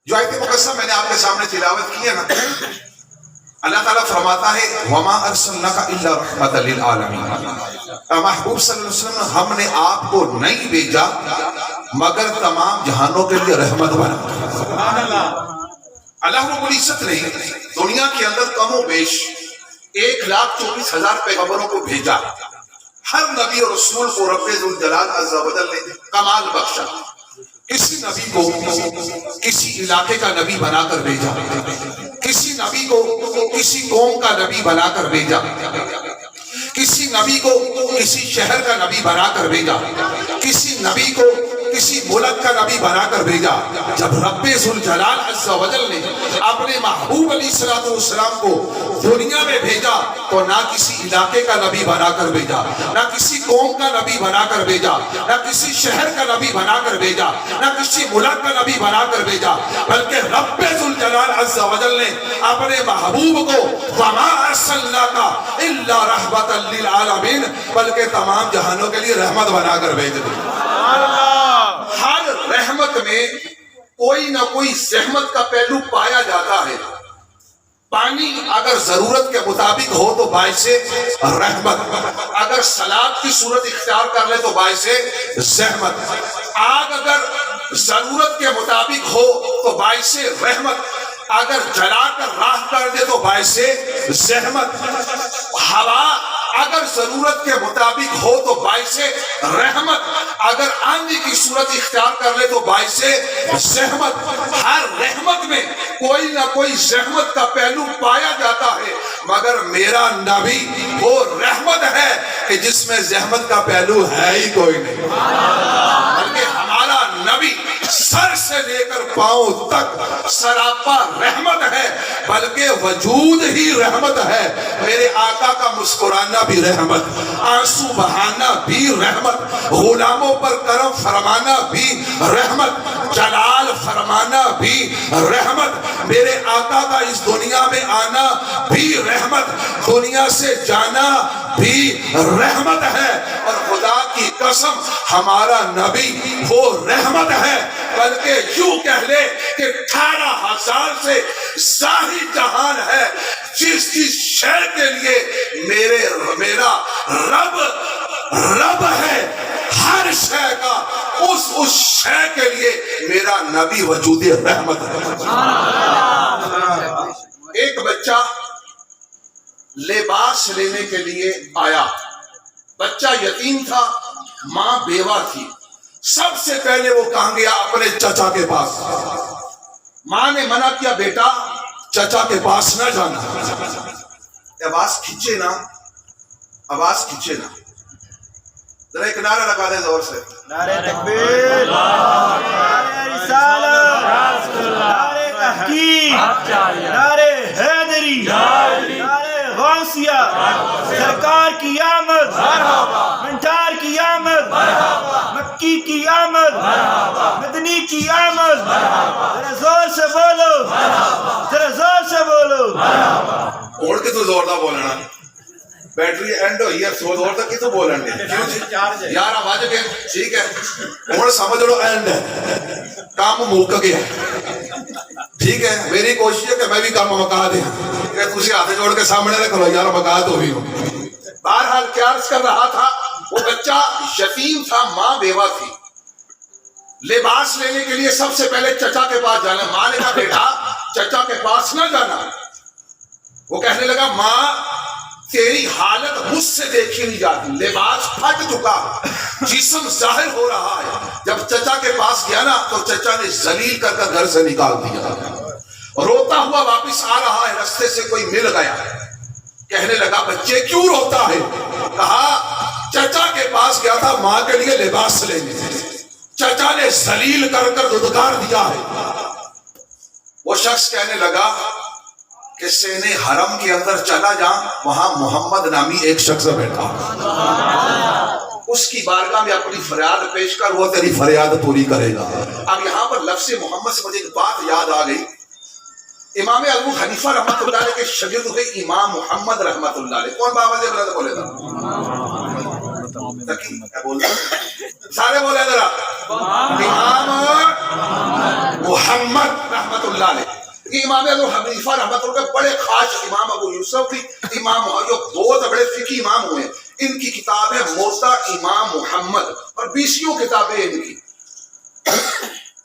جو آیت مقدسہ میں نے آپ کے سامنے تلاوت کی ہے نا، اللہ تعالیٰ فرماتا ہے وَمَا أَرْسَلْنَاكَ إِلَّا رَحْمَةً لِلْعَالَمِينَ، محبوب صلی اللہ علیہ وسلم ہم نے آپ کو نہیں بھیجا مگر تمام جہانوں کے لیے رحمت بنا۔ اللہ رب العزت نے دنیا کے اندر کم و بیش 1,24,000 پیغمبروں کو بھیجا۔ ہر نبی اور رسول کو رب ذوالجلال عز و جل نے کمال بخشا۔ کسی نبی کو کسی علاقے کا نبی بنا کر بھیجا، کسی نبی کو کسی قوم کا نبی بنا کر بھیجا، کسی نبی کو کسی شہر کا نبی بنا کر بھیجا، کسی نبی کو کسی ملک کا نبی بنا کر بھیجا۔ جب رب ذوالجلال عز و جل نے اپنے محبوب علیہ السلام کو دنیا میں بھیجا تو نہ کسی علاقے کا نبی بنا کر بھیجا، نہ کسی قوم کا نبی بنا کر بھیجا، نہ کسی شہر کا نبی بنا کر بھیجا، نہ کسی ملک کا نبی بنا کر بھیجا، بلکہ رب ذوالجلال عز و جل نے اپنے محبوب کو وَمَا أَرْسَلْنَاكَ إِلَّا رَحْمَةً لِلْعَالَمِينَ بلکہ تمام جہانوں کے لیے رحمت بنا کر بھیج دیا۔ ہر رحمت میں کوئی نہ کوئی زحمت کا پہلو پایا جاتا ہے۔ پانی اگر ضرورت کے مطابق ہو تو باعث رحمت، اگر سلاد کی صورت اختیار کر لے تو باعث زحمت، آگ اگر ضرورت کے مطابق ہو تو باعث رحمت، اگر جلا کر راہ کر دے تو باعث زحمت، ہوا اگر ضرورت کے مطابق ہو تو باعث رحمت، اگر آندھی کی صورت اختیار کر لے تو باعث زحمت۔ ہر رحمت میں کوئی نہ کوئی زحمت کا پہلو پایا جاتا ہے، مگر میرا نبی وہ رحمت ہے کہ جس میں زحمت کا پہلو ہے ہی کوئی نہیں، بلکہ ہمارا نبی سر سے لے کر پاؤں تک سراپا رحمت ہے، بلکہ وجود ہی رحمت ہے۔ میرے آقا کا مسکرانا بھی رحمت، آنسو بہانا بھی رحمت، غلاموں پر کرم فرمانا بھی رحمت، جلال فرمانا بھی رحمت، میرے آقا کا اس دنیا میں آنا بھی رحمت، دنیا سے جانا بھی رحمت ہے۔ اور خدا کی قسم ہمارا نبی وہ رحمت ہے، بلکہ یوں کہہ لے کہ 18,000 سے زائد جہان ہے، جس شے کے لیے میرا رب ہے، ہر شے کا اس شے کے لیے میرا نبی وجود رحمت ہے۔ ایک بچہ لباس لینے کے لیے آیا، بچہ یتیم تھا، ماں بیوہ تھی۔ سب سے پہلے وہ کہاں گیا؟ اپنے چچا کے پاس۔ ماں نے منع کیا، بیٹا چچا کے پاس نہ جانا۔ آواز کھینچے نا، آواز کھینچے نا، ذرا ایک نعرہ لگا دے زور سے، نعرہ تکبیر، نعرہ رسالت، نعرہ تحقیق، نعرہ حیدری، نعرہ غوثیہ، سرکار کی آمد، منٹار کی آمد، مکی کی آمد، مدنی کی آمد، ذرا زور سے بولو، ذرا زور سے بولو۔ اوڑ کے تو زوردار بولنا، بیٹری اینڈ ہوئی ہے، سو زور تک کی تو بولن دے یار، آواز کے ٹھیک ہے، اوڑ سمجھ لو اینڈ ہے، کام موک گیا، ٹھیک ہے۔ میری کوشش ہے کہ میں بھی کام مکا دیں، کہ تجھے ہاتھ جوڑ کے سامنے رکھ لو یار، مکا تو بھی ہو۔ بہرحال کیا عرض کر رہا تھا، وہ بچہ یتیم تھا، ماں بیوہ تھی، لباس لینے کے لیے سب سے پہلے چچا کے پاس جانا۔ ماں نے کہا بیٹا چچا کے پاس نہ جانا۔ وہ کہنے لگا ماں تیری حالت مجھ سے دیکھی نہیں جاتی، لباس پھٹ چکا، جسم ظاہر ہو رہا ہے۔ جب چچا کے پاس گیا نا تو چچا نے ذلیل کر کر گھر سے نکال دیا، روتا ہوا واپس آ رہا ہے، رستے سے کوئی مل گیا، کہنے لگا بچے کیوں روتا ہے؟ کہا چچا کے پاس گیا تھا ماں کے لیے لباس لینے، چچا نے ذلیل کر کر دھتکار دیا ہے۔ وہ شخص کہنے لگا کہ سینے حرم کے اندر چلا جا، وہاں محمد نامی ایک شخص بیٹھا، اس کی بارگاہ میں اپنی فریاد پیش کر، وہ تیری فریاد پوری کرے گا۔ اب یہاں پر لفظ محمد سے مجھے ایک بات یاد آ گئی، امام ابو حنیفہ رحمۃ اللہ علیہ کے شاگرد ہوئے امام محمد رحمۃ اللہ علیہ، کون بابا سے بلند بولے گا؟ سارے بولے ذرا، امام محمد رحمت اللہ علیہ. یہ امام ابو حنیفہ رحمت اللہ کے بڑے خاص امام ابو یوسف بھی امام جو دو بڑے فقہی امام ہوئے ہیں. ان کی کتاب ہے موطا امام محمد اور 20 کتابیں ان کی.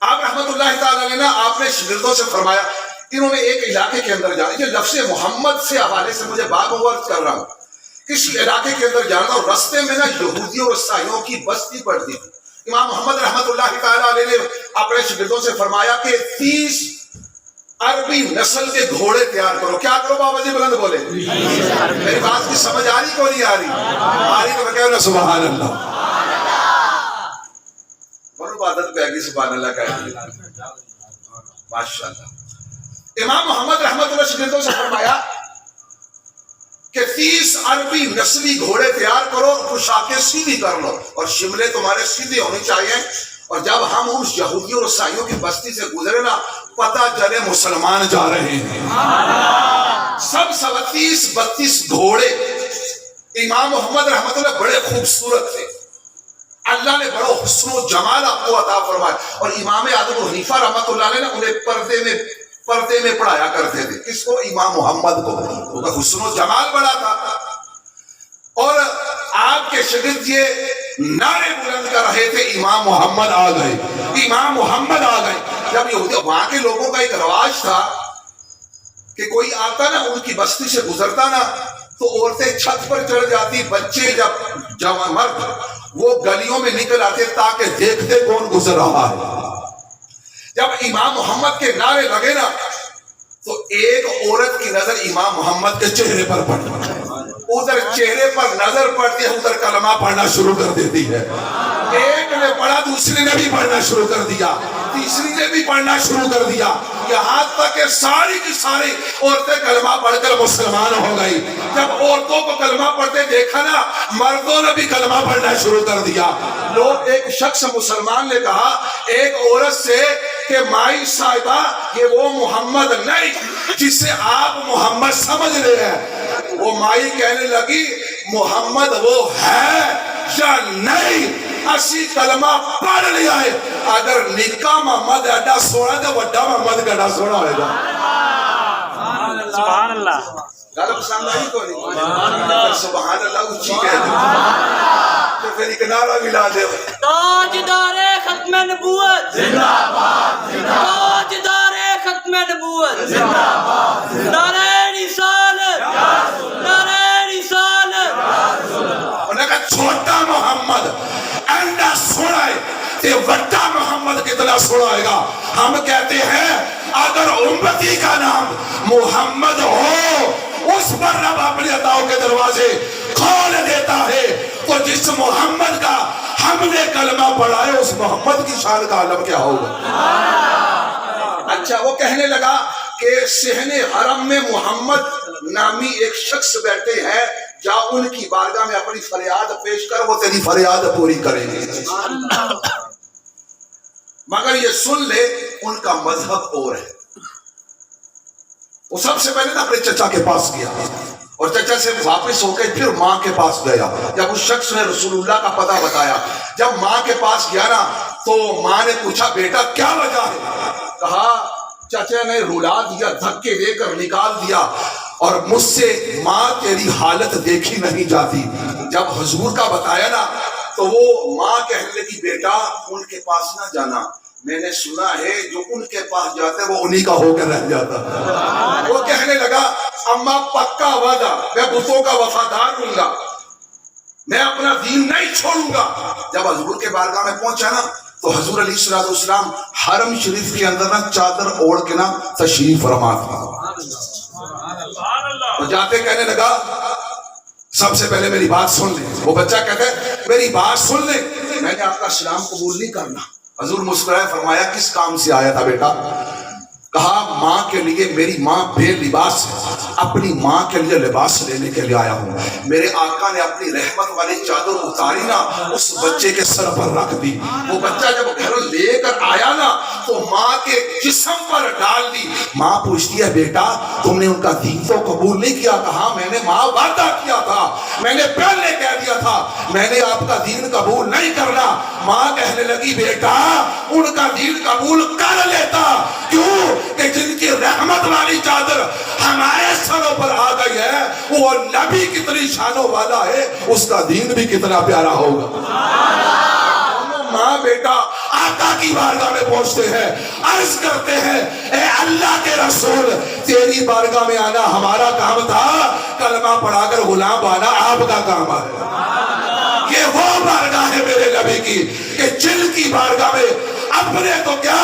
آپ رحمت اللہ تعالی علیہ آپ نے شاگردوں سے فرمایا, انہوں نے ایک علاقے کے اندر جانا, یہ لفظ محمد سے حوالے سے مجھے باب عرض کر رہا ہوں, کسی علاقے کے اندر جانا اور رستے میں نا یہودیوں اور عیسائیوں کی بستی پڑتی تھی. امام محمد رحمت اللہ تعالی علیہ نے اپنے شاگردوں سے فرمایا کہ 30 عربی نسل کے گھوڑے تیار کرو. کیا کرو بابا جی بلند بولے, میری بات کی سمجھ آ رہی کو نہیں آ رہی؟ آ رہی تو میں کہہ رہا سبحان اللہ. بڑی عادت پہ گئی سبحان اللہ کہہ ماشاء اللہ. امام محمد رحمت اللہ شاگردوں سے فرمایا کہ 30 عربی نسلی گھوڑے تیار کرو, پوشاکیں سیدھی کر لو اور شملے تمہارے سیدھے ہونے چاہیے, اور جب ہم اس یہودیوں اور عیسائیوں کی بستی سے گزرے نا پتہ چلے مسلمان جا رہے ہیں. سب 32 گھوڑے امام محمد رحمت اللہ بڑے خوبصورت تھے, اللہ نے بڑا حسن و جمال آپ کو عطا فرمایا. اور امام ابو حنیفہ رحمت اللہ علیہ نے انہیں پردے میں پڑھایا کرتے تھے. کس کو؟ امام محمد کو. ان کا حسن و جمال بڑا تھا. اور آپ کے شاگرد یہ نعرے بلند کر رہے تھے امام محمد آ گئے, امام محمد آ گئے. جب یہودی وہاں کے لوگوں کا ایک رواج تھا کہ کوئی آتا نا ان کی بستی سے گزرتا نا تو عورتیں چھت پر چڑھ جاتی, بچے جب جوان مرد وہ گلیوں میں نکل آتے تاکہ دیکھتے کون گزر رہا ہے. جب امام محمد کے نعرے لگے نا تو ایک عورت کی نظر امام محمد کے چہرے پر پڑتی, ادھر چہرے پر نظر پڑتی ہے, ادھر کلمہ پڑھنا شروع کر دیتی ہے. ایک نے پڑھا, دوسری نے بھی پڑھنا شروع کر دیا, تیسری نے بھی پڑھنا شروع کر دیا, یہاں تک کہ ساری کی ساری عورتیں کلمہ پڑھ کر مسلمان ہو گئی. جب عورتوں کو کلمہ پڑھتے دیکھا نا مردوں نے بھی کلمہ پڑھنا شروع کر دیا. لوگ ایک شخص مسلمان نے کہا ایک عورت سے کہ مائی صاحبہ یہ وہ محمد نہیں جسے آپ محمد سمجھ رہے ہیں. وہ مائی کہنے لگی محمد وہ ہے یا نہیں, اسی کلمہ پڑھ لیا ہے. اگر نکا محمد ایڈا سونا تو وڈا محمد کیڈا سونا ہوئے گا. سبحان اللہ. گل پسند آئی کو نہیں؟ سبحان اللہ اچھی کہہ دیں تو پھر ایک نعرہ بھی لا دے. تاجدار ختم نبوت زندہ باد, تاجدار ختم نبوت زندہ باد, نعرہ رسالت, نعرہ رسالت. انہوں نے کہا چھوٹا محمد انڈا سونا ہے تے وڈا محمد کتنا سونا ہوئے گا. ہم کہتے ہیں اگر امتی کا نام محمد ہو اس پر رب اپنی عطاؤں کے دروازے کھول دیتا ہے, تو جس محمد کا ہم نے کلمہ پڑھا ہے اس محمد کی شان کا عالم کیا ہوگا. اچھا وہ کہنے لگا کہ صحن حرم میں محمد نامی ایک شخص بیٹھے ہیں, جا ان کی بارگاہ میں اپنی فریاد پیش کر, وہ تیری فریاد پوری کریں گے. مگر یہ سن لے ان کا مذہب اور ہے. وہ سب سے پہلے نا اپنے چچا کے پاس گیا اور چچا سے واپس ہو کے پھر ماں کے پاس گیا. جب اس شخص نے رسول اللہ کا پتہ بتایا, جب ماں کے پاس گیا نا تو ماں نے پوچھا بیٹا کیا وجہ ہے؟ کہا چچا نے رلا دیا, دھکے دے کر نکال دیا, اور مجھ سے ماں تیری حالت دیکھی نہیں جاتی. جب حضور کا بتایا نا تو وہ ماں کہنے لگی بیٹا ان کے پاس نہ جانا, میں نے سنا ہے جو ان کے پاس جاتے وہ انہی کا ہو کر رہ جاتا. وہ کہنے لگا اما پکا وعدہ, میں بتوں کا وفادار ہوں گا, میں اپنا دین نہیں چھوڑوں گا. جب حضور کے بارگاہ میں پہنچا نا تو حضور علیہ الصلوۃ والسلام حرم شریف کے اندر نا چادر اوڑھ کے نا تشریف فرما تھا. تو جاتے کہنے لگا سب سے پہلے میری بات سن لیں. وہ بچہ کہتا ہے میری بات سن لیں, میں نے آپ کا اسلام قبول نہیں کرنا. حضور مسکرائے, فرمایا کس کام سے آیا تھا بیٹا؟ کہا ماں کے لیے میری ماں بے لباس ہے، اپنی ماں کے لیے لباس لینے کے لیے آیا ہوں. میرے آقا نے اپنی رحمت والی چادر اتاری نا، اس بچے کے سر پر رکھ دی. وہ بچہ جب گھر لے کر آیا نا تو ماں کے جسم پر ڈال دی. ماں پوچھتی ہے بیٹا تم نے ان کا دین تو قبول نہیں کیا؟ کہا میں نے ماں وعدہ کیا تھا، میں نے پہلے کہہ دیا تھا میں نے آپ کا دین قبول نہیں کرنا. ماں کہنے لگی بیٹا ان کا دین قبول کر لیتا، کیوں کہ جن کی رحمت والی چادر ہمارے سروں پر آ گئی ہے وہ نبی کتنی شانوں والا ہے، اس کا دین بھی کتنا پیارا ہوگا. ماں بیٹا آقا کی بارگاہ میں پہنچتے ہیں، عرض کرتے ہیں اے اللہ کے رسول تیری بارگاہ میں آنا ہمارا کام تھا، کلمہ پڑھا کر غلام بنا آپ کا کام ہے. یہ وہ بارگاہ ہے میرے نبی کی کہ جن کی بارگاہ میں اپنے تو کیا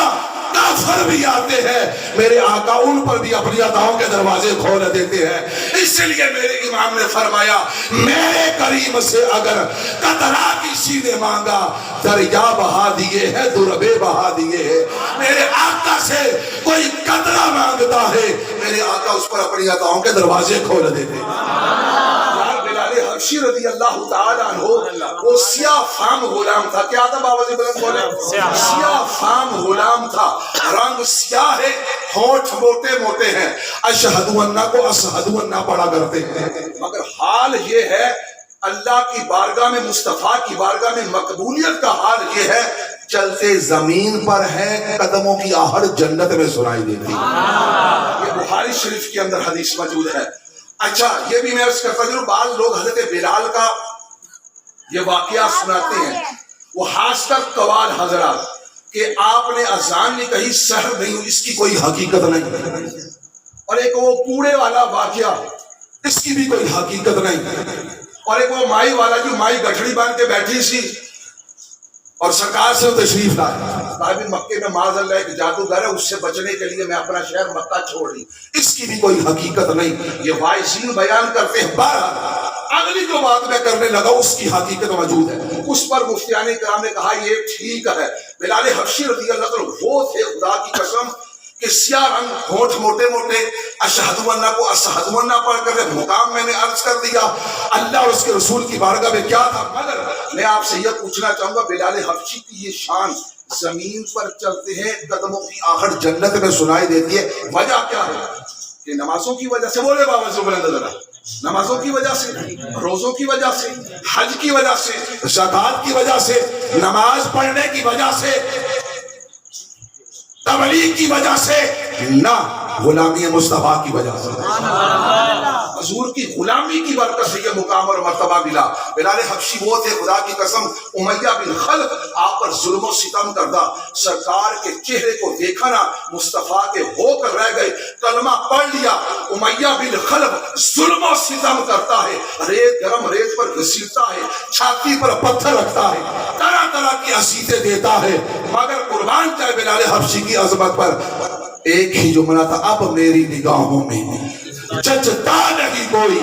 کافر بھی آتے ہیں، میرے آقا ان پر بھی اپنی عطاؤں کے دروازے کھول دیتے ہیں. اس لیے میرے امام نے فرمایا میرے کریم سے اگر قطرہ کسی نے مانگا دریا بہا دیے ہے، دربے بہا دیے ہے. میرے آقا سے کوئی قطرہ مانگتا ہے میرے آقا اس پر اپنی عطاؤں کے دروازے کھول دیتے ہیں. بلال حبشی رضی اللہ تعالیٰ عنہ وہ سیاہ فام غلام تھا. کیا تھا بابا جی بلند بولے؟ سیاہ فام غلام تھا، رنگ سیاہ ہے، ہونٹ موٹے موٹے ہیں، اشہد ان کو اشہد ان پڑھا کرتے ہیں. مگر حال یہ ہے اللہ کی بارگاہ میں، مصطفیٰ کی بارگاہ میں مقبولیت کا حال یہ ہے چلتے زمین پر ہے، قدموں کی آہٹ جنت میں سنائی دیتی. یہ بخاری شریف کے اندر حدیث موجود ہے. اچھا یہ بھی میں عرض کرتا ہوں، بعض لوگ حضرت بلال کا یہ واقعہ سناتے ہیں، وہ خاص کر قوال حضرات کہ آپ نے اذان نہیں کہی، سحر نہیں ہوئی، اس کی کوئی حقیقت نہیں. اور ایک وہ کوڑے والا واقعہ، اس کی بھی کوئی حقیقت نہیں. اور ایک وہ مائی والا جو مائی گٹھڑی باندھ کے بیٹھی سی اور سرکار سے تشریف لائے. صاحب مکے میں معاذ اللہ ایک جادوگر ہے، اس سے بچنے کے لیے میں اپنا شہر مکہ چھوڑ دی، اس کی بھی کوئی حقیقت نہیں. یہ وائسین بیان کرتے ہیں. اگلی جو بات میں کرنے لگا اس کی حقیقت موجود ہے. اس پر مفتیان کرام نے کہا یہ ٹھیک ہے. بلال حبشی رضی اللہ عنہ وہ تھے خدا کی قسم کہ سیاہ رنگ، ہونٹ موٹے موٹے، اشہد ان کو اشہد ان پڑھ کر مقام میں نے عرض کر دیا اللہ اور اس کے رسول کی بارگاہ میں کیا تھا. مگر میں آپ سے یہ پوچھنا چاہوں گا بلال حبشی کی یہ شان، زمین پر چلتے ہیں قدموں کی آہٹ جنت میں سنائی دیتی ہے، وجہ کیا ہے؟ کہ نمازوں کی وجہ سے. بولے بابا سے بلند ذرا. نمازوں کی وجہ سے، روزوں کی وجہ سے، حج کی وجہ سے، زکات کی وجہ سے، نماز پڑھنے کی وجہ سے، تبلیغ کی وجہ سے نہ، غلامی مصطفیٰ کی وجہ سے. حضور کی غلامی کی برکت سے یہ مقام اور مرتبہ ملا. بلال حبشی وہ تھے خدا کی قسم، امیہ بن خلف آپ پر ظلم و ستم کرتا، سرکار کے چہرے کو دیکھا نا مصطفیٰ کے ہو کر رہ گئے، کلمہ پڑھ لیا. امیہ بن خلف ظلم و ستم کرتا ہے، ریت گرم ریت پر گھسیٹتا ہے، چھاتی پر پتھر رکھتا ہے، طرح طرح کی اذیتیں دیتا ہے. مگر قربان چاہے بلال حبشی کی عظمت پر ایک ہی جملہ تھا، اب میری نگاہوں میں جچتا نہیں کوئی،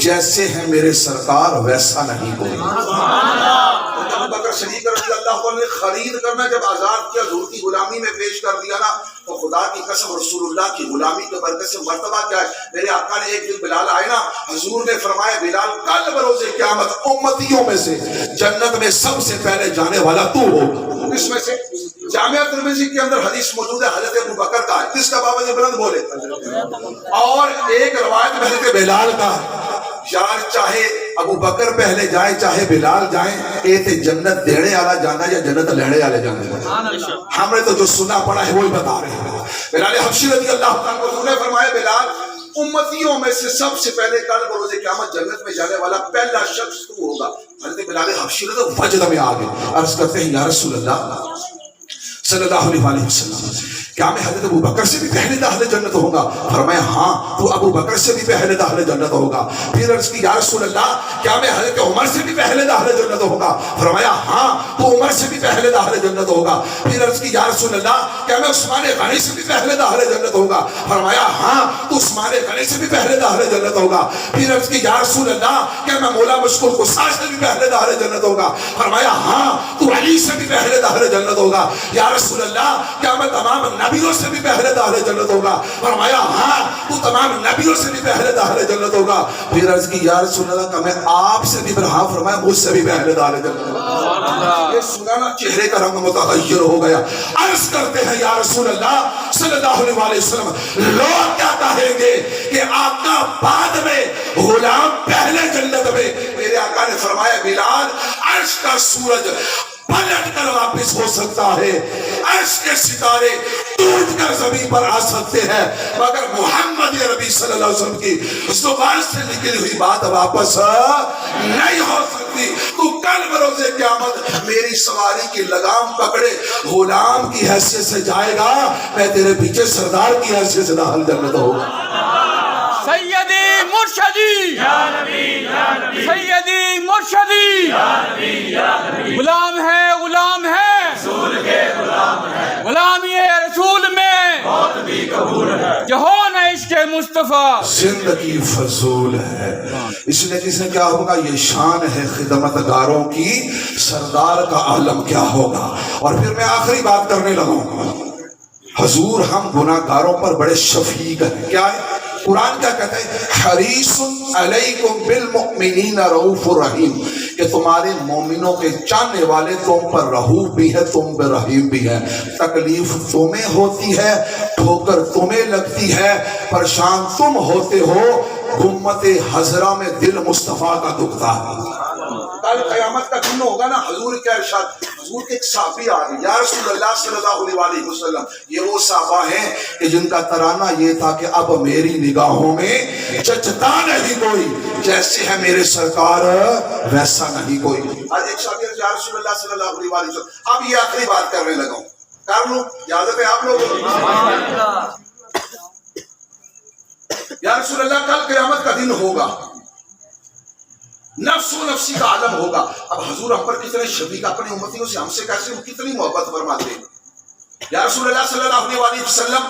جیسے ہے میرے سرکار ویسا نہیں کوئی. ابو بکر صدیق رضی اللہ عنہ نے خرید کرنا جب آزاد کیا، حضور کی غلامی میں پیش کر دیا نا، تو خدا کی قسم رسول اللہ کی غلامی کے برکت سے مرتبہ کیا ہے. میرے آقا نے ایک دن بلال آئے نا، حضور نے فرمایا بلال کل بروز قیامت امتیوں میں سے جنت میں سب سے پہلے جانے والا تو ہو. اس میں سے جامعہ ترمذی کے اندر حدیث موجود ہے حضرت ابو بکر کا ہے، کس کا بابا جی بلند بولے؟ اور ایک روایت میں حضرت بلال کا ہے. یار چاہے ابو بکر پہلے جائے چاہے بلال جائیں، اے تے جنت دینے والا جانا یا جنت لینے والے جانا. ہم نے تو جو سنا پڑا ہے وہی بتا رہے ہیں. بلال حبشی رضی اللہ عنہ کو نے فرمایا بلال امتیوں میں سے سب سے پہلے کل بروز قیامت جنت میں جانے والا پہلا شخص تو ہوگا. حضرت بلال حبشی رضی وجد میں آگے عرض کرتے ہیں یا رسول اللہ صلی اللہ علیہ وسلم کیا میں حضرت ابو بکر سے بھی پہلے داخل جنت ہوگا؟ فرمایا ہاں تو ابو بکر سے بھی پہلے داخل جنت ہوگا. پھر عرض کی یا رسول اللہ کیا میں حضرت عمر سے بھی پہلے داخل جنت ہوگا؟ فرمایا ہاں تو عمر سے بھی پہلے داخل جنت ہوگا. پھر عرض کی یا رسول اللہ کیا میں عثمان غنی سے بھی پہلے داخل جنت ہوگا؟ فرمایا ہاں تو تو عثمان غنی سے بھی پہلے دار جنت ہوگا. پھر عرض کی یا رسول اللہ کیا میں مولا مشکور قصار سے بھی پہلے دار جنت ہوگا؟ فرمایا ہاں تو علی سے بھی پہلے دار جنت ہوگا. یا رسول اللہ کیا میں تمام نبیوں سے بھی پہلے دار جنت ہوگا؟ فرمایا ہاں تو تمام نبیوں سے بھی پہلے دار جنت ہوگا. پھر عرض کی یا رسول اللہ کہ میں آپ سے بھی ہاں. فرمایا مجھ سے بھی پہلے دار جنت ہوگا. یہ سنا نا چہرے کا رنگ متغیر ہو گیا. عرض کرتے ہیں یا رسول اللہ صلی اللہ علیہ وسلم لوگ کیا کہیں گے کہ آقا بعد میں غلام پہلے جنت میں. میرے آقا نے فرمایا بلال عرش کا سورج پلٹ کر واپس ہو سکتا ہے, عرش کے ستارے ٹوٹ کر زمین پر آ سکتے ہیں, مگر محمد عربی صلی اللہ علیہ وسلم کی زبان سے نکلی ہوئی بات واپس نہیں ہو سکتی. تو کل بروز قیامت میری سواری کی لگام پکڑے غلام کی حیثیت سے جائے گا, میں تیرے پیچھے سردار کی حیثیت سے داخل جنت ہوگا. سیدی مرشدی سیدی مرشدی غلام ہے غلام ہے غلامی رسول میں جو ہو نہ عشق مصطفیٰ زندگی فضول ہے. اس نتیجے سے کیا ہوگا؟ یہ شان ہے خدمت گاروں کی, سردار کا عالم کیا ہوگا. اور پھر میں آخری بات کرنے لگوں. حضور ہم گناہ گاروں پر بڑے شفیق ہیں. کیا ہے قرآن کیا کہتا ہے؟ حریص علیکم بالمؤمنین رؤوف الرحیم, کہ تمہارے مومنوں کے چاہنے والے تم پر رؤوف بھی ہے, تم پر رحیم بھی ہے. تکلیف تمہیں ہوتی ہے, ٹھوکر تمہیں لگتی ہے, پریشان تم ہوتے ہو, گمت حضرہ میں دل مصطفیٰ کا دکھتا ہے. کل قیامت کا دن ہوگا نا, حضور کیا ارشاد, حضور کے ایک صحابی آ گئے, یا رسول اللہ صلی اللہ علیہ وسلم یہ وہ صحابہ ہیں کہ جن کا ترانہ یہ تھا کہ اب میری نگاہوں میں جچتا نہیں کوئی, جیسے ہے میرے سرکار ویسا نہیں کوئی. آج ایک صحابی یا رسول اللہ صلی اللہ علیہ وسلم, اب یہ آخری بات کرنے لگا ہوں, کر لوں اجازت ہے آپ لوگوں کو؟ یا رسول اللہ کل قیامت کا دن ہوگا, نفس و نفسی کا عالم ہوگا. اب حضور ہم پر کتنے شفیق, اپنی امتیوں سے ہم سے کیسے کتنی محبت فرماتے ہیں. یا رسول اللہ صلی اللہ علیہ وسلم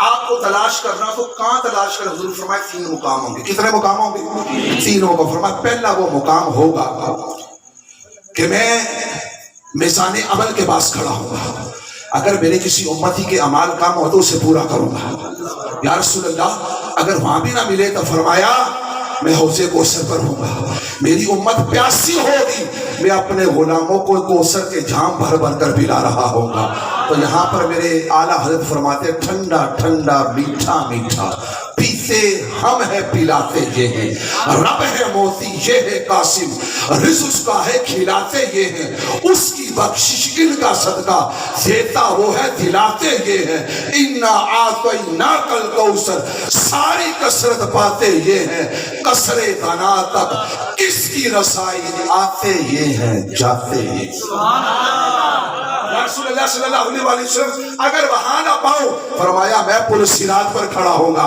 آپ کو تلاش کرنا تو کہاں تلاش کر؟ حضور فرمائے 3 مقام ہوں گے. کتنے مقام ہوں گے؟ 3 مقام. فرمایا پہلا وہ مقام ہوگا کہ میں میزان عمل کے پاس کھڑا ہوں گا, اگر میرے کسی امتی کے اعمال کام ہو تو اسے پورا کروں گا. یا رسول اللہ اگر وہاں بھی نہ ملے تو فرمایا میں حوضے کوثر پر ہوں گا, میری امت پیاسی ہوگی, میں اپنے غلاموں کو کوثر کے جام بھر بھر کر پلا رہا ہوں گا. تو یہاں پر میرے اعلیٰ حضرت فرماتے ٹھنڈا ٹھنڈا میٹھا میٹھا پیتے ہم ہے پلاتے یہ ہیں, رب ہے موتی یہ ہے قاسم, رزق اس کا ہے کھلاتے یہ ہیں, اس کی بخشش ان کا صدقہ دیتا وہ ہے دلاتے یہ ہیں, انا اعطیناک الکوثر ساری کثرت پاتے یہ ہیں, کثرے دنا تک کس کی رسائی آتے یہ ہیں جاتے یہ. رسول اللہ صلی اللہ علیہ وسلم اگر وہاں نہ پاؤں, فرمایا میں پل صراط پر کھڑا ہوں گا,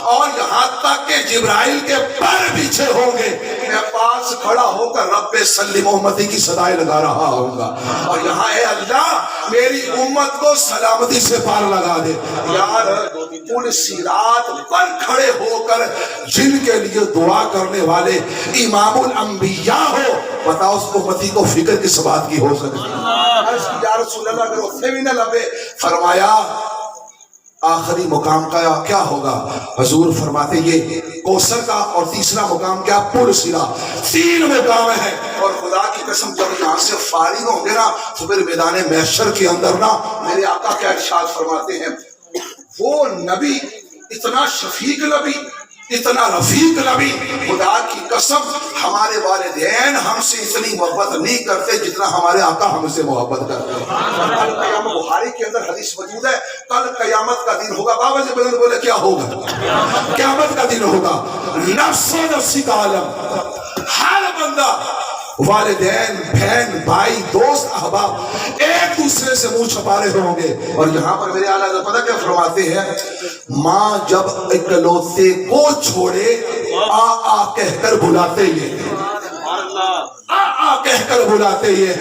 اور یہاں تک کہ جبرائیل کے پر پیچھے ہوں گے, میں پاس کھڑا ہو کر رب سلم امتی کی صدائیں لگا رہا ہوں گا, اور یہاں اے اللہ میری امت کو سلامتی سے پار لگا دے. یار پل صراط پر کھڑے ہو کر جن کے لیے دعا کرنے والے امام الانبیاء ہو, بتاؤ اس امتی کو فکر کس بات کی ہو سکتی ہے؟ یا رسول اللہ اگر اتنے بھی نہ لبے, فرمایا آخری مقام کا کیا ہوگا؟ حضور فرماتے یہ کوثر کا, اور تیسرا مقام کیا؟ پل صراط. 3 مقام ہے, اور خدا کی قسم جب یہاں سے فارغ ہوں گے نا تو پھر میدان محشر کے اندر نا میرے آقا کیا ارشاد فرماتے ہیں, وہ نبی اتنا شفیق نبی, اتنا رفیق نبی, خدا کی قسم ہمارے والدین ہم سے اتنی محبت نہیں کرتے جتنا ہمارے آقا ہم سے محبت کرتے ہیں. کل قیامت بخاری کے اندر حدیث موجود ہے, کل قیامت کا دن ہوگا. بابا جی بلند بولے کیا ہوگا؟ قیامت کا دن ہوگا, نفس و نفسی کا عالم, ہر بندہ والدین بہن بھائی دوست احباب ایک دوسرے سے منہ چھپا رہے ہوں گے. اور یہاں پر میرے اعلیٰ حضرت پتہ کیا فرماتے ہیں, ماں جب اکلوتے کو چھوڑے آ آ کہہ کر بلاتے یہ, آ آ کہہ کر بلاتے یہ.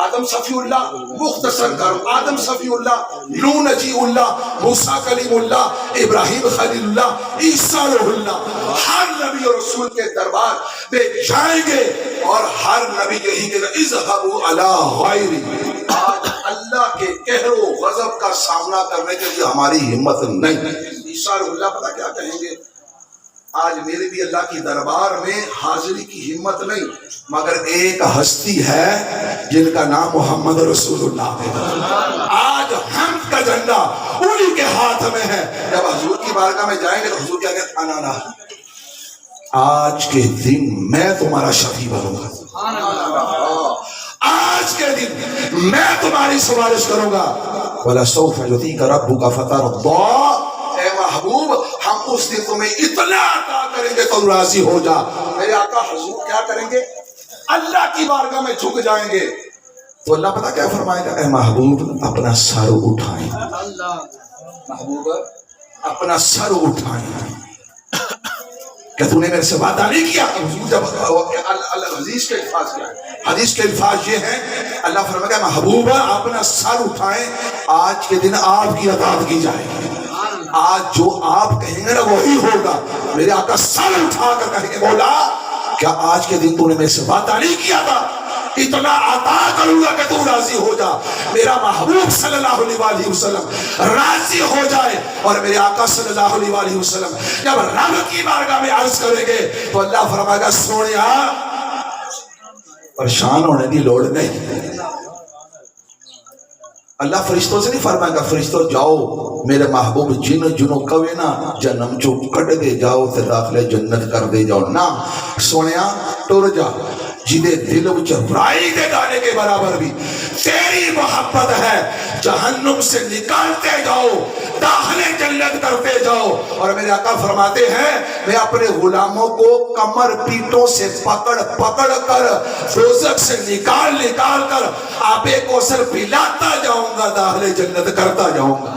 آدم صفی اللہ مختصر کرو، آدم صفی اللہ، نوح نجی اللہ، موسیٰ کلیم اللہ، ابراہیم خلیل اللہ، عیسیٰ روح اللہ، ہر نبی اور رسول کے دربار میں جائیں گے اور ہر نبی یہی کہ اذهبوا علی غیری. آج اللہ کے قہر و غضب کا سامنا کرنے کے لیے ہماری ہمت نہیں. عیسیٰ روح اللہ پتہ کیا کہیں گے؟ آج میرے بھی اللہ کی دربار میں حاضری کی ہمت نہیں، مگر ایک ہستی ہے جن کا نام محمد رسول اللہ ہے. آج حمد کا جھنڈا انہی کے ہاتھ میں ہے. جب حضور کی بارگاہ میں جائیں گے تو حضور کیا کہتے ہیں؟ انا آج کے دن میں تمہارا شفیع بنوں گا، آج کے دن میں تمہاری سفارش کروں گا. وَلَسَوْفَ يُعْطِيكَ رَبُّكَ فَتَرْضَىٰ. اے محبوب ہم اس دن تمہیں اتنا عطا کریں گے تو راضی ہو جا. میرے آقا حضور کیا کریں گے؟ اللہ کی بارگاہ میں جھک جائیں گے تو اللہ پتہ کیا فرمائے گا؟ اے محبوب اپنا سر اٹھائیں. محبوب اپنا سر اٹھائیں. کہ تو نے میرے سے وعدہ نہیں کیا؟ حضور جب اللہ حدیث کے الفاظ کیا ہے؟ حدیث کے الفاظ یہ ہیں، اللہ فرمائے گا محبوب اپنا سر اٹھائیں، آج کے دن آپ کی اطاعت کی جائے گی. آج جو آپ کہیں گے نا وہی ہوگا. میرے آقا سر اٹھا کر کہیں گے مولا کیا آج کے دن تو نے میرے سے وعدہ نہیں کیا تھا؟ اتنا عطا کروں گا کہ تو راضی ہو جا. میرا محبوب صلی اللہ علیہ وسلم راضی ہو جائے. اور میرے آقا صلی اللہ علیہ وسلم جب رب کی بارگاہ میں عرض کریں گے تو اللہ فرمائے گا سونیا پریشان ہونے کی لوڑ نہیں. اللہ فرشتوں سے نہیں فرمائے گا فرشتوں جاؤ میرے محبوب جن جنوں کوے نا جنم چو کٹ دے جاؤ تے داخلے جنت کر دے جاؤ. نا سونیا ٹر جا جدے دل وچ رائی دے دانے کے برابر بھی تیری محبت ہے. جہنم سے نکالتے جاؤ داخلے جنت کرتے جاؤ. اور میرے آقا فرماتے ہیں میں اپنے غلاموں کو کمر پیٹوں سے پکڑ پکڑ کر دوزخ سے نکال کر آب کوثر پلاتا جاؤں گا، داخلے جنت کرتا جاؤں گا.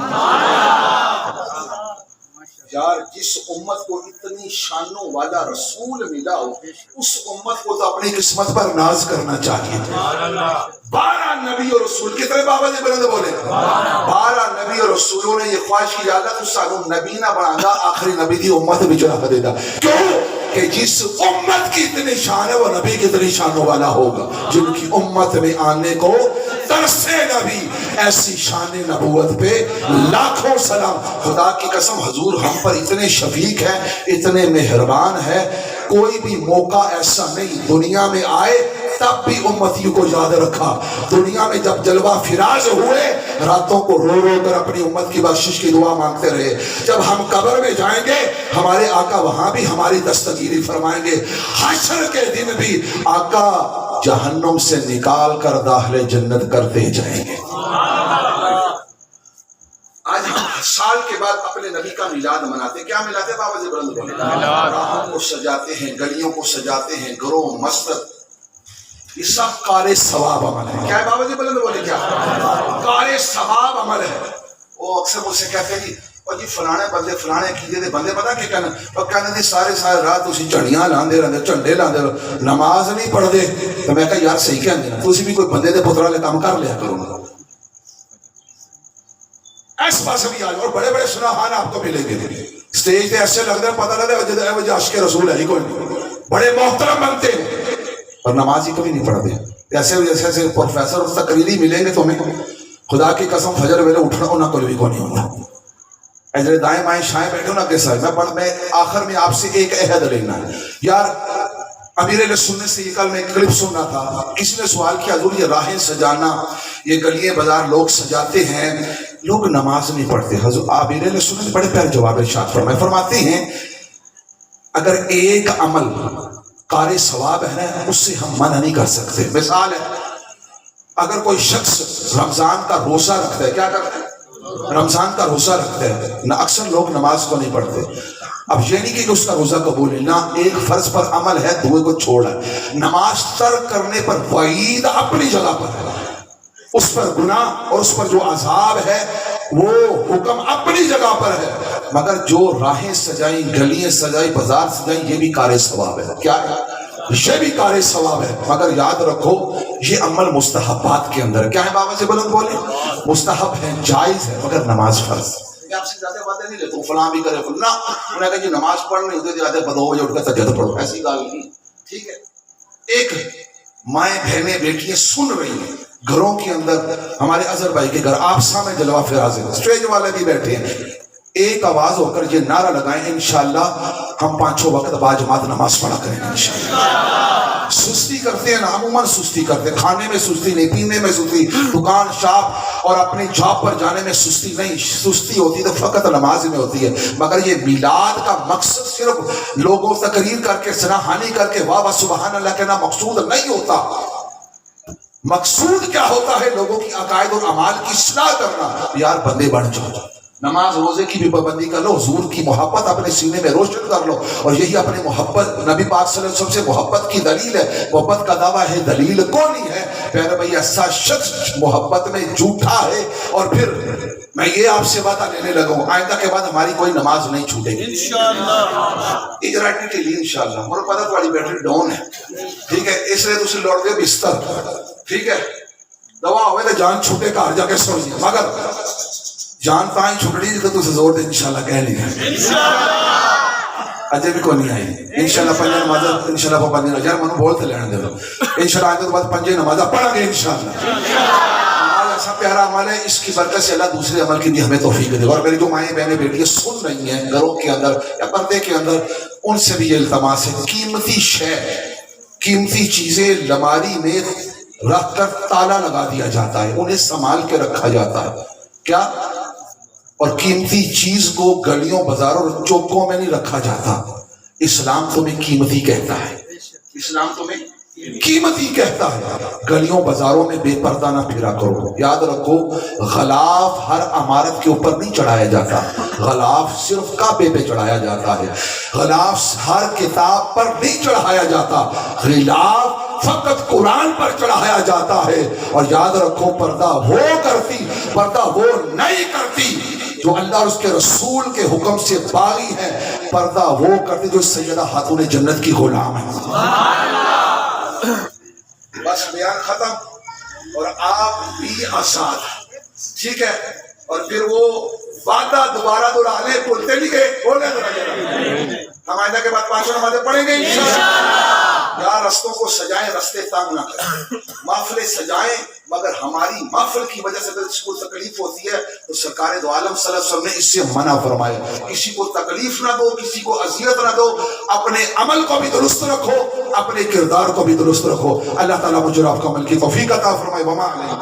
یار جس امت کو اتنی شانوں والا رسول ملا ہو اس امت کو تو اپنی قسمت پر ناز کرنا چاہیے. 12 نبی اور رسول کتنے بابا جی بلند بولے؟ 12 نبی اور رسولوں نے یہ خواہش کی اللہ تو سانو نبی نہ بنا گا، آخری نبی دی امت بھی چلا دے گا. کیوں کہ جس امت کی اتنی شان ہے وہ نبی کی اتنی شانوں والا ہوگا. جن کی امت میں آنے کو ترسے نبی، ایسی شان نبوت پہ لاکھوں سلام. خدا کی قسم حضور ہم پر اتنے شفیق ہیں، اتنے مہربان ہیں. کوئی بھی موقع ایسا نہیں دنیا میں آئے تب بھی امتیوں کو یاد رکھا. دنیا میں جب جلوہ فراز ہوئے راتوں کو رو رو کر اپنی امت کی بخشش کی دعا مانگتے رہے. جب ہم قبر میں جائیں گے ہمارے آقا وہاں بھی ہماری دستگیری فرمائیں گے. حشر کے دن بھی آقا جہنم سے نکال کر داخلے جنت کرتے جائیں گے. آج ہم سال کے بعد اپنے نبی کا میلاد مناتے ہیں. کیا ملاتے ہیں بابا جی بلند بولے؟ راہوں کو سجاتے ہیں، گلیوں کو سجاتے ہیں، گھروں مسجد. یہ سب کار ثواب عمل ہے. کیا ہے بابا جی بلند بولے؟ کیا کار ثواب عمل ہے. وہ اکثر مجھ سے کہتے ہیں جی فلانے بندے فلانے عقیدے دے بندے پتہ کیا کہنا اور کہنے دی سارے رات اسی جھڑیاں لاندے رہندے جھنڈے لاندے نماز نہیں پڑھتے. تو میں کہا یار صحیح کہندے نا تسی بھی کوئی بندے دے پترا لے کام کر لیا کرو. اس پاس بھی آ جاؤ اور بڑے بڑے سناہان آپ کو ملیں گے. اسٹیج پہ ایسے لگ رہا ہے پتہ لگتا ہے وہ عاشق رسول ہے ہی کوئی نہیں. بڑے محترم بنتے ہیں اور نماز ہی کبھی نہیں پڑھتے. ایسے پروفیسر اور تقریری ملیں گے تمہیں خدا کی قسم فجر ویلے اٹھنا انہاں کو بھی کو نہیں ہوتا. ایسے دائیں بائیں شائیں بیٹھے ہونا کے ساتھ میں آخر میں آپ سے ایک عہد لینا ہے. یار امیر علیہ سنت سے یہ کل میں ایک کلپ سننا تھا. کسی نے سوال کیا حضور یہ راہیں سجانا یہ گلیے بازار لوگ سجاتے ہیں لوگ نماز نہیں پڑھتے. حضور امیر علیہ سنت بڑے پیارے جواب ارشاد فرماتے ہیں اگر ایک عمل کار ثواب ہے نا اس سے ہم منع نہیں کر سکتے. مثال ہے اگر کوئی شخص رمضان کا روزہ رکھتا ہے، کیا کرتا ہے؟ رمضان کا روزہ رکھتا ہے نہ، اکثر لوگ نماز کو نہیں پڑھتے. اب یہ نہیں کہ اس کا روزہ قبول ہے، نہ ایک فرض پر عمل ہے دوسرے کو چھوڑا ہے. نماز ترک کرنے پر وعید اپنی جگہ پر ہے، اس پر گناہ اور اس پر جو عذاب ہے وہ حکم اپنی جگہ پر ہے. مگر جو راہیں سجائیں گلیاں سجائیں بازار سجائیں یہ بھی کار ثواب ہے. کیا ہے؟ یہ بھی کار ثواب ہے، مگر یاد رکھو یہ عمل مستحبات کے اندر ہے۔ کیا ہے بابا سے بلند بولے؟ مستحب ہے، جائز ہے، مگر نماز فرض ہے۔ میں آپ سے زیادہ باتیں نہیں لیتا ہوں، فلاں بھی کرے فلاں، انہوں نے کہا جی نماز پڑھنی ہوتی ہے زیادہ 2 بجے اٹھ کر تہجد پڑھو، ایسی گال نہیں، ٹھیک ہے؟ ایک مائیں بہنیں بیٹیاں سن رہی ہیں گھروں کے اندر، ہمارے اظہر بھائی کے گھر آپ سامنے جلوہ فراز ہے، اسٹیج والے بھی بیٹھے ہیں، ایک آواز ہو کر یہ نعرہ لگائیں انشاءاللہ ہم 5 وقت باجماعت نماز پڑھا کریں گے انشاءاللہ۔ سستی کرتے ہیں نا، عموماً سستی کرتے ہیں، کھانے میں سستی نہیں، پینے میں سستی، دکان شاپ اور اپنی جاب پر جانے میں سستی نہیں، سستی ہوتی تو فقط نماز میں ہوتی ہے۔ مگر یہ میلاد کا مقصد صرف لوگوں تقریر کر کے سراہانی کر کے واہ واہ سبحان اللہ کہنا مقصود نہیں ہوتا۔ مقصود کیا ہوتا ہے؟ لوگوں کی عقائد اور اعمال کی اصلاح کرنا۔ یار بندے بن جاؤ، نماز روزے کی بھی پابندی کر لو، حضور کی محبت اپنے سینے میں روشن کر لو، اور یہی اپنے محبت نبی پاک صلی اللہ علیہ وسلم سے محبت کی دلیل ہے۔ محبت کا دعویٰ ہے، دلیل کونی ہے؟ پیارے بھائی ایسا شخص محبت میں جھوٹا ہے۔ اور پھر میں یہ آپ سے وعدہ لینے لگا ہوں آئندہ کے بعد ہماری کوئی نماز نہیں چھوٹے گی انشاءاللہ، اجراٹی لی انشاءاللہ۔ مجھے پتا تھوڑی بیٹری ڈاؤن ہے، ٹھیک ہے، اس لیے تسی لوٹ گئے بستر، ٹھیک ہے، دوا ہوئے تو جان چھوٹے گھر جا کے سو جائے، مگر جان تائیں چھٹڑی جی تو تُسے زور دے انشاءاللہ کہہ لیا اجے بھی کو نہیں آئی انشاءاللہ۔ 5 نمازہ انشاءاللہ 5 نمازہ یار منو بولتے لینے دے دو انشاءاللہ، آئے تو بعد 5 نمازہ پڑھا گے انشاءاللہ۔ نماز ایسا پیارا عمل ہے، اس کی برکت سے اللہ دوسرے عمل کی بھی ہمیں توفیق دے۔ اور میری جو مائیں بہنیں بیٹیاں سن رہی ہیں گھروں کے اندر یا پردے کے اندر، ان سے بھی یہ التماس ہے، قیمتی شے، قیمتی چیزیں لماری میں رکھ کر تالا لگا دیا جاتا ہے، انہیں سنبھال کے رکھا جاتا ہے، کیا؟ اور قیمتی چیز کو گلیوں بازاروں اور چوکوں میں نہیں رکھا جاتا۔ اسلام تمہیں قیمتی کہتا ہے، اسلام تمہیں قیمتی کہتا ہے، گلیوں بازاروں میں بے پردہ نہ پھرا کرو۔ یاد رکھو غلاف ہر عمارت کے اوپر نہیں چڑھایا جاتا، غلاف صرف کعبے پہ چڑھایا جاتا ہے، غلاف ہر کتاب پر نہیں چڑھایا جاتا، غلاف فقط قرآن پر چڑھایا جاتا ہے۔ اور یاد رکھو پردہ وہ کرتی، پردہ وہ نہیں کرتی جو اللہ اور اس کے رسول کے حکم سے باغی ہے، پردہ وہ کرتی جو سیدہ خاتون جنت کی غلام ہے۔ بس بیان ختم، اور آپ بھی آزاد، ٹھیک ہے؟ اور پھر وہ وعدہ دوبارہ دہرانے بولتے نہیں گئے، بولے ہم آئندہ کے بعد 5 نمازیں پڑھیں گے انشاءاللہ۔ یار رستوں کو سجائیں، رستے تنگ نہ کریں، محفلیں سجائیں، مگر ہماری محفل کی وجہ سے اگر کسی کو تکلیف ہوتی ہے تو سرکار دو عالم صلی اللہ علیہ وسلم نے اس سے منع فرمایا، کسی کو تکلیف نہ دو، کسی کو اذیت نہ دو، اپنے عمل کو بھی درست رکھو، اپنے کردار کو بھی درست رکھو۔ اللہ تعالیٰ مجھے آپ کو عمل کی توفیق عطا فرمائے۔ وما علیہ